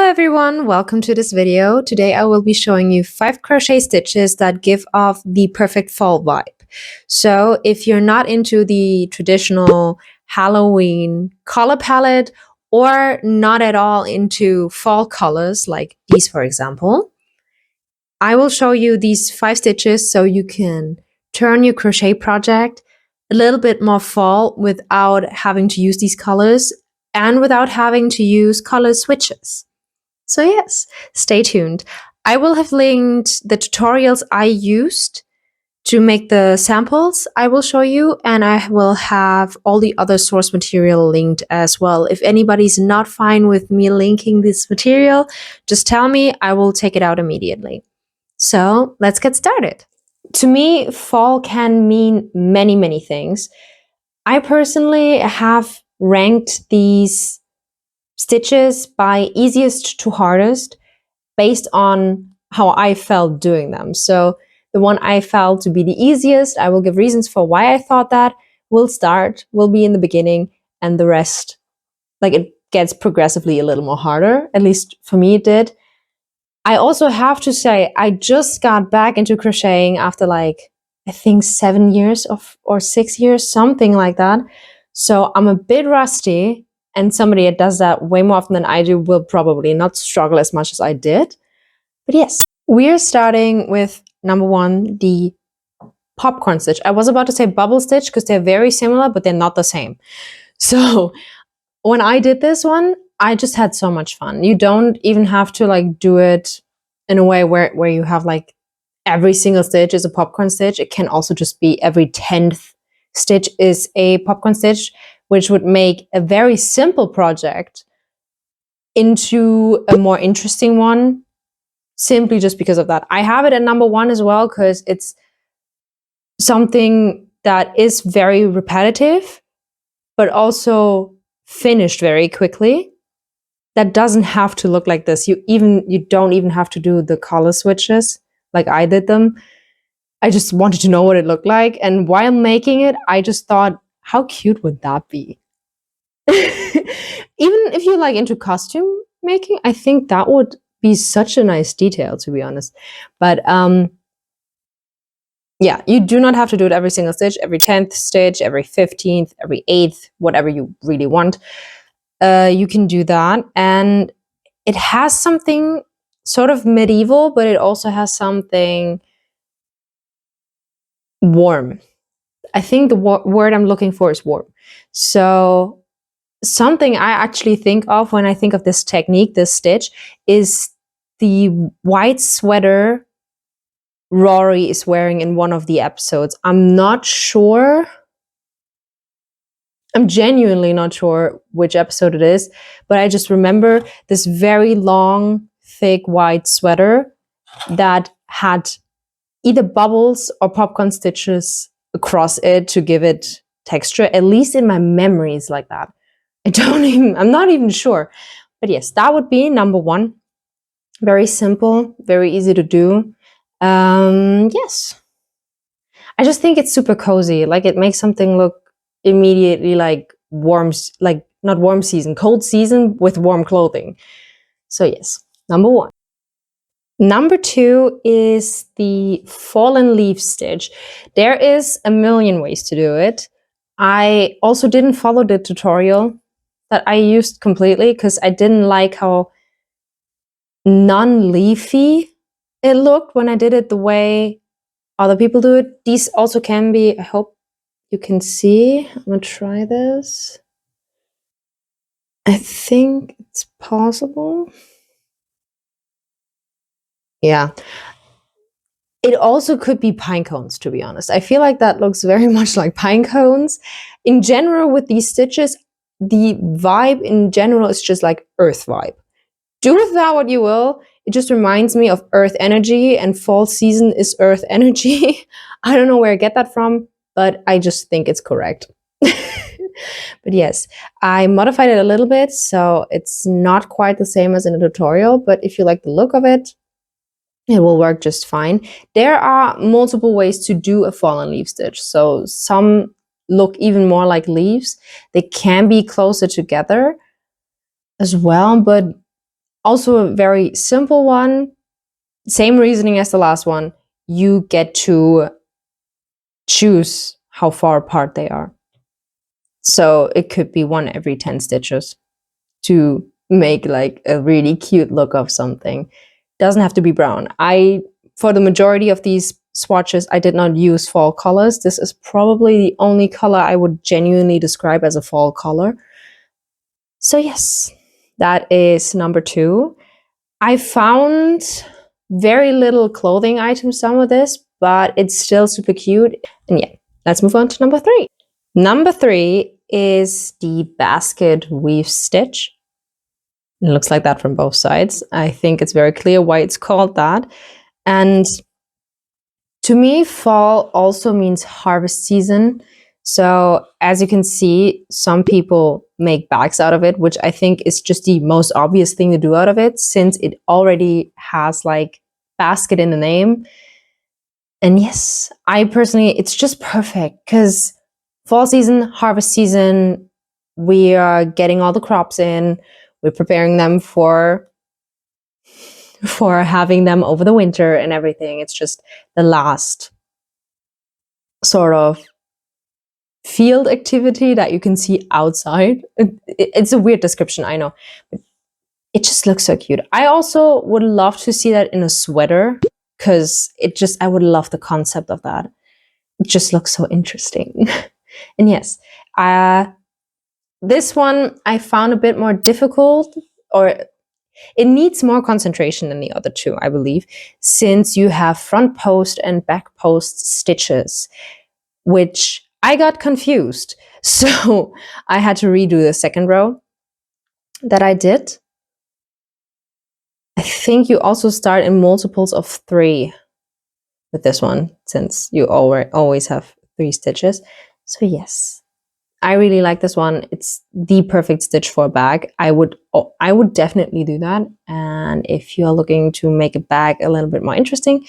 everyone, welcome to this video. Today I will be showing you 5 crochet stitches that give off the perfect fall vibe. So if you're not into the traditional Halloween color palette or not at all into fall colors like these for example, I will show you these 5 stitches so you can turn your crochet project a little bit more fall without having to use these colors and without having to use color switches. So yes, stay tuned. I will have linked the tutorials I used to make the samples I will show you, and I will have all the other source material linked as well. If anybody's not fine with me linking this material, just tell me, I will take it out immediately. So let's get started. To me, fall can mean many things. I personally have ranked these stitches by easiest to hardest based on how I felt doing them. So the one I felt to be the easiest, I will give reasons for why I thought that, will be in the beginning, and the rest, like, it gets progressively a little more harder. At least for me it did. I also have to say, I just got back into crocheting after like, I think 7 years or 6 years, something like that. So I'm a bit rusty, and somebody that does that way more often than I do will probably not struggle as much as I did. But yes, we're starting with number 1, the popcorn stitch. I was about to say bubble stitch because they're very similar, but they're not the same. So when I did this one, I just had so much fun. You don't even have to like do it in a way where you have like every single stitch is a popcorn stitch. It can also just be every 10th stitch is a popcorn stitch, which would make a very simple project into a more interesting one, simply just because of that. I have it at number 1 as well because it's something that is very repetitive, but also finished very quickly. That doesn't have to look like this. You don't even have to do the color switches like I did them. I just wanted to know what it looked like, and while making it, I just thought, how cute would that be? Even if you're like into costume making, I think that would be such a nice detail, to be honest. But yeah, you do not have to do it every single stitch, every 10th stitch, every 15th, every 8th, whatever you really want. You can do that, and it has something sort of medieval, but it also has something warm. I think the word I'm looking for is warm. So something I actually think of when I think of this technique, this stitch, is the white sweater Rory is wearing in one of the episodes. I'm not sure. I'm genuinely not sure which episode it is, but I just remember this very long, thick white sweater that had either bubbles or popcorn stitches across it to give it texture. At least in my memories like that. I'm not even sure. But yes, that would be number 1. Very simple, very easy to do. Yes. I just think it's super cozy. Like, it makes something look immediately like not warm season, cold season with warm clothing. So yes, number 1. Number 2 is the fallen leaf stitch. There is a million ways to do it. I also didn't follow the tutorial that I used completely because I didn't like how non-leafy it looked when I did it the way other people do it. These also can be, I hope you can see. I'm gonna try this. I think it's possible. Yeah. It also could be pine cones, to be honest. I feel like that looks very much like pine cones. In general, with these stitches, the vibe in general is just like earth vibe. Do with that what you will. It just reminds me of earth energy, and fall season is earth energy. I don't know where I get that from, but I just think it's correct. But yes, I modified it a little bit, so it's not quite the same as in a tutorial, but if you like the look of it, it will work just fine. There are multiple ways to do a fallen leaf stitch. So some look even more like leaves. They can be closer together as well, but Also a very simple one. Same reasoning as the last one. You get to choose how far apart they are. So it could be one every 10 stitches to make like a really cute look of something. Doesn't have to be brown. For the majority of these swatches, I did not use fall colors. This is probably the only color I would genuinely describe as a fall color. So yes, that is number 2. I found very little clothing items done with this, but it's still super cute. And yeah, let's move on to number 3. Number 3 is the basket weave stitch. It looks like that from both sides. I think it's very clear why it's called that. And to me, fall also means harvest season. So as you can see, some people make bags out of it, which I think is just the most obvious thing to do out of it, since it already has like basket in the name. And yes, I personally, it's just perfect because fall season, harvest season, we are getting all the crops in, we're preparing them for having them over the winter and everything. It's just the last sort of field activity that you can see outside. It's a weird description, I know. But it just looks so cute. I also would love to see that in a sweater because I would love the concept of that. It just looks so interesting. And yes, this one I found a bit more difficult, or it needs more concentration than the other two, I believe, since you have front post and back post stitches, which I got confused. So I had to redo the second row that I did. I think you also start in multiples of 3 with this one, since you always have 3 stitches. So yes, I really like this one. It's the perfect stitch for a bag. I would definitely do that. And if you're looking to make a bag a little bit more interesting,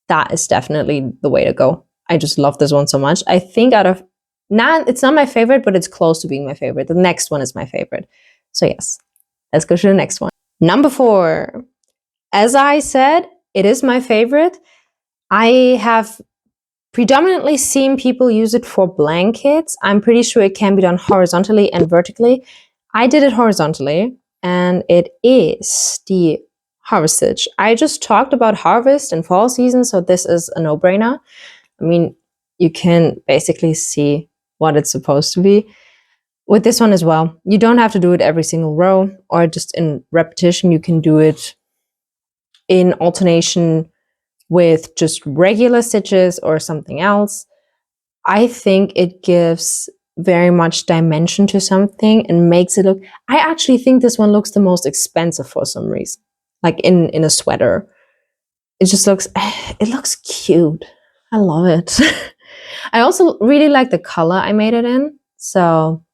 that is definitely the way to go. I just love this one so much. I think it's not my favorite, but it's close to being my favorite. The next one is my favorite. So yes, let's go to the next one. Number 4. As I said, it is my favorite. I have predominantly seen people use it for blankets. I'm pretty sure it can be done horizontally and vertically. I did it horizontally, and it is the harvest stitch. I just talked about harvest and fall season, so this is a no-brainer. I mean, you can basically see what it's supposed to be. With this one as well, you don't have to do it every single row or just in repetition. You can do it in alternation with just regular stitches or something else. I think it gives very much dimension to something and makes it look, I actually think this one looks the most expensive for some reason, like in a sweater. It just looks, it looks cute. I love it. I also really like the color I made it in. So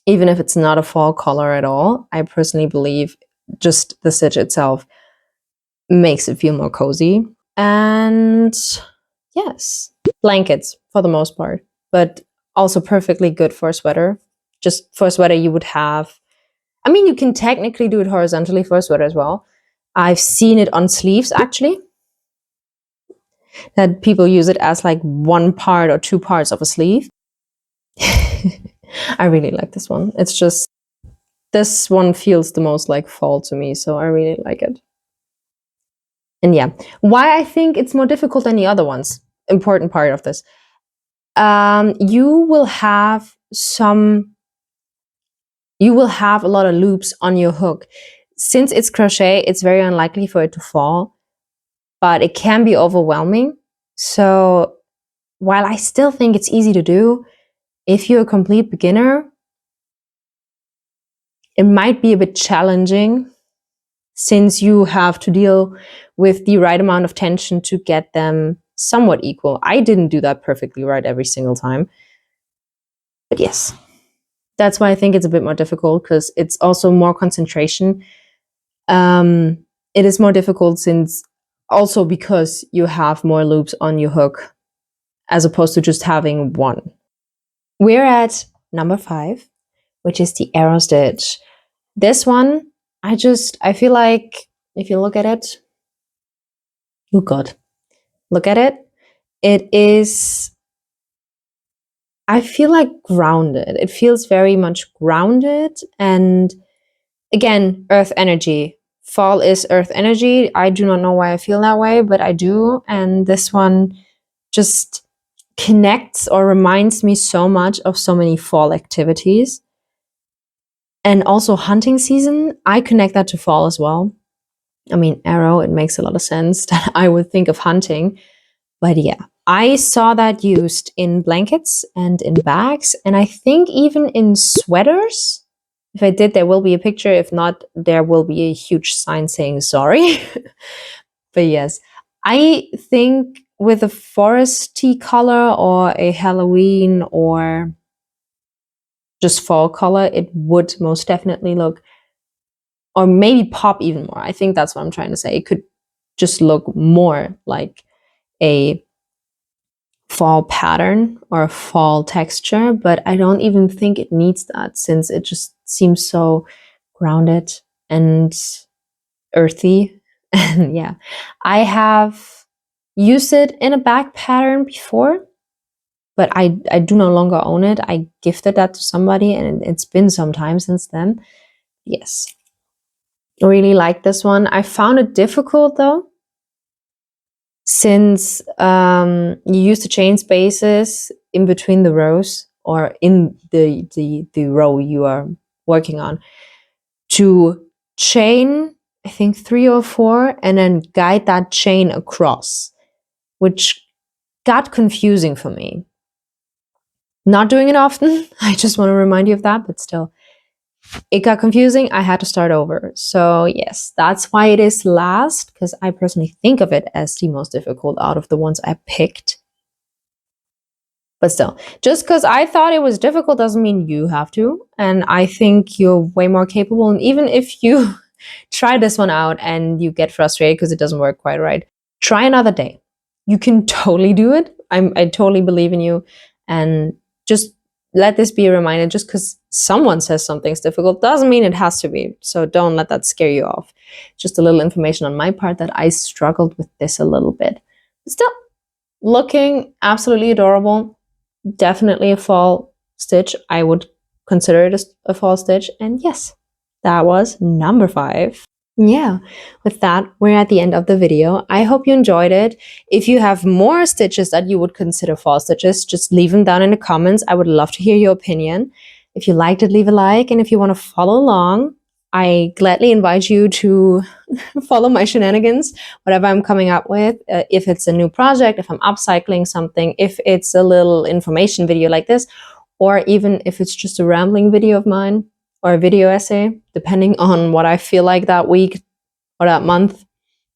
even if it's not a fall color at all, I personally believe just the stitch itself makes it feel more cozy. And yes, blankets for the most part, but also perfectly good for a sweater. Just for a sweater you would have, I mean, you can technically do it horizontally for a sweater as well. I've seen it on sleeves actually, that people use it as like one part or 2 parts of a sleeve. I really like this one. It's just, this one feels the most like fall to me, so I really like it. And yeah, why I think it's more difficult than the other ones, important part of this. You will have a lot of loops on your hook. Since it's crochet, it's very unlikely for it to fall, but it can be overwhelming. So while I still think it's easy to do, if you're a complete beginner, it might be a bit challenging since you have to deal with the right amount of tension to get them somewhat equal. I didn't do that perfectly right every single time. But yes, that's why I think it's a bit more difficult, because it's also more concentration. It is more difficult also because you have more loops on your hook as opposed to just having one. We're at number 5, which is the arrow stitch. This one I feel like if you look at it, oh God, look at it. It is, I feel like grounded. It feels very much grounded. And again, earth energy. Fall is earth energy. I do not know why I feel that way, but I do. And this one just connects or reminds me so much of so many fall activities. And also hunting season, I connect that to fall as well. I mean, arrow, it makes a lot of sense that I would think of hunting. But yeah, I saw that used in blankets and in bags, and I think even in sweaters. If I did, there will be a picture. If not, there will be a huge sign saying sorry. But yes, I think with a foresty color or a Halloween or just fall color, it would most definitely look, or maybe pop even more. I think that's what I'm trying to say. It could just look more like a fall pattern or a fall texture, but I don't even think it needs that, since it just seems so grounded and earthy. And yeah, I have used it in a bag pattern before, but I do no longer own it. I gifted that to somebody, and it's been some time since then. Yes, I really like this one. I found it difficult though, since you use the chain spaces in between the rows, or in the row you are working on, to chain, I think 3 or 4, and then guide that chain across, which got confusing for me. Not doing it often, I just want to remind you of that, but still, it got confusing. I had to start over. So yes, that's why it is last, because I personally think of it as the most difficult out of the ones I picked. But still, just because I thought it was difficult doesn't mean you have to. And I think you're way more capable. And even if you try this one out and you get frustrated because it doesn't work quite right, try another day. You can totally do it. I totally believe in you. And just let this be a reminder. Just because someone says something's difficult doesn't mean it has to be. So don't let that scare you off. Just a little information on my part that I struggled with this a little bit. But still, looking absolutely adorable. Definitely a fall stitch. I would consider it a fall stitch. And yes, that was number 5. Yeah, with that, we're at the end of the video. I hope you enjoyed it. If you have more stitches that you would consider fall stitches, just leave them down in the comments. I would love to hear your opinion. If you liked it, leave a like. And if you want to follow along, I gladly invite you to follow my shenanigans, whatever I'm coming up with. If it's a new project, if I'm upcycling something, if it's a little information video like this, or even if it's just a rambling video of mine or a video essay, depending on what I feel like that week or that month,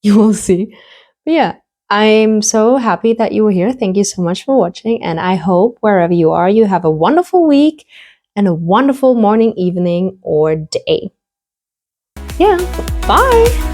you will see. But yeah, I'm so happy that you were here. Thank you so much for watching, and I hope wherever you are, you have a wonderful week and a wonderful morning, evening, or day. Yeah, bye!